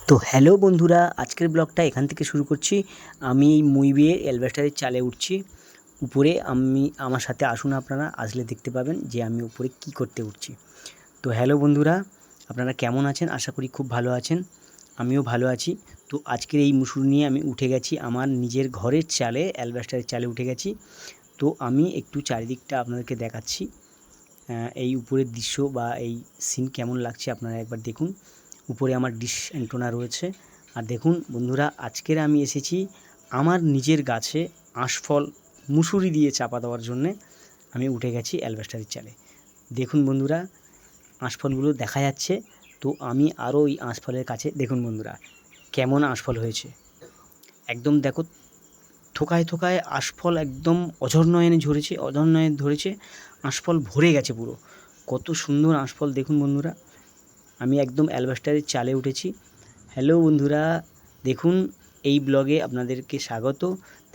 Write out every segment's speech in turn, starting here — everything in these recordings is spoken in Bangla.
তো হ্যালো বন্ধুরা, আজকের ব্লগটা এখান থেকে শুরু করছি। আমি এই মই বেয়ে অ্যালবেস্টারের চালে উঠছি। উপরে আমার সাথে আসুন, আপনারা আসলে দেখতে পাবেন যে আমি উপরে কি করতে উঠছি। তো হ্যালো বন্ধুরা, আপনারা কেমন আছেন? আশা করি খুব ভালো আছেন। আমিও ভালো আছি। তো আজকের এই মুসুর নিয়ে আমি উঠে গেছি আমার নিজের ঘরের চালে, অ্যালবেস্টারের চালে উঠে গেছি। তো আমি একটু চারিদিকটা আপনাদেরকে দেখাচ্ছি। এই উপরের দৃশ্য বা এই সিন কেমন লাগছে আপনারা একবার দেখুন। উপরে আমার ডিশ অ্যান্টেনা রয়েছে। আর দেখুন বন্ধুরা, আজকের আমি এসেছি আমার নিজের গাছে আঁশফল মুসুরি দিয়ে চাপা দেওয়ার জন্যে আমি উঠে গেছি অ্যালবেস্টারের চালে। দেখুন বন্ধুরা, আঁশফলগুলো দেখা যাচ্ছে। তো আমি আরও ওই আঁশফলের কাছে দেখুন বন্ধুরা, কেমন আঁশফল হয়েছে। একদম দেখো, থোকায় থোকায় আঁশফল একদম অঝর নয়নে ধরেছে। আঁশফল ভরে গেছে পুরো। কত সুন্দর আঁশফল দেখুন বন্ধুরা। আমি একদম অ্যালবেস্টারের চালে উঠেছি। হ্যালো বন্ধুরা, দেখুন এই ব্লগে আপনাদেরকে স্বাগত।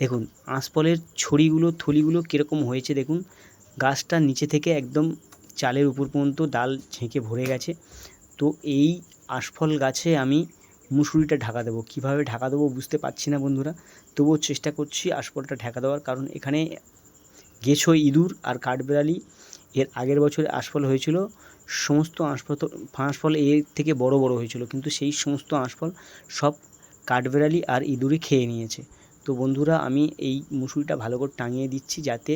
দেখুন আঁশফলের থলিগুলো কীরকম হয়েছে দেখুন। গাছটা নিচে থেকে একদম চালের উপর পর্যন্ত ডাল ঝেঁকে ভরে গেছে। তো এই আঁশফল গাছে আমি মুসুরিটা ঢাকা দেবো। কীভাবে ঢাকা দেবো বুঝতে পারছি না বন্ধুরা, তবুও চেষ্টা করছি আঁশফলটা ঢাকা দেওয়ার। কারণ এখানে গেছো ইঁদুর আর কাঠবিড়ালি এর আগের বছরে আঁশফল হয়েছিল। সমস্ত আঁশফল এর থেকে বড় বড় হয়েছিল, কিন্তু সেই সমস্ত আঁশফল সব কাঠবিড়ালি আর ইঁদুরে খেয়ে নিয়েছে। তো বন্ধুরা, আমি এই মুসুরিটা ভালো করে টাঙিয়ে দিচ্ছি যাতে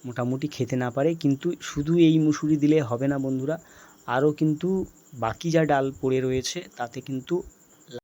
মোটামুটি খেতে না পারে। কিন্তু শুধু এই মুসুরি দিলে হবে না বন্ধুরা, আরও কিন্তু বাকি যা ডাল পড়ে রয়েছে তাতে কিন্তু